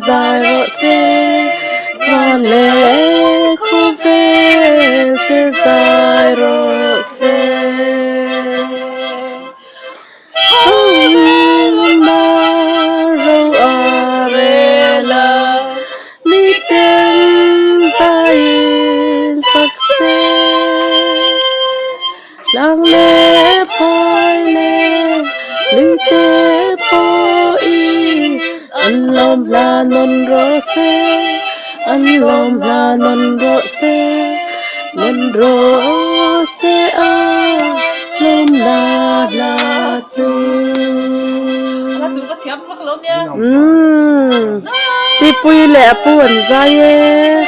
dài rõ xe và lẽ khu về sẽ dài rõ xe hông mà râu arela mi tên tay phát xe làng lẽ phai lẽ lý tế po y anh lom la non rõ xe anh lom la non rõ xe à lom la chú chú có thiếm mắc lốm nha đi pui lẹ puan ra ye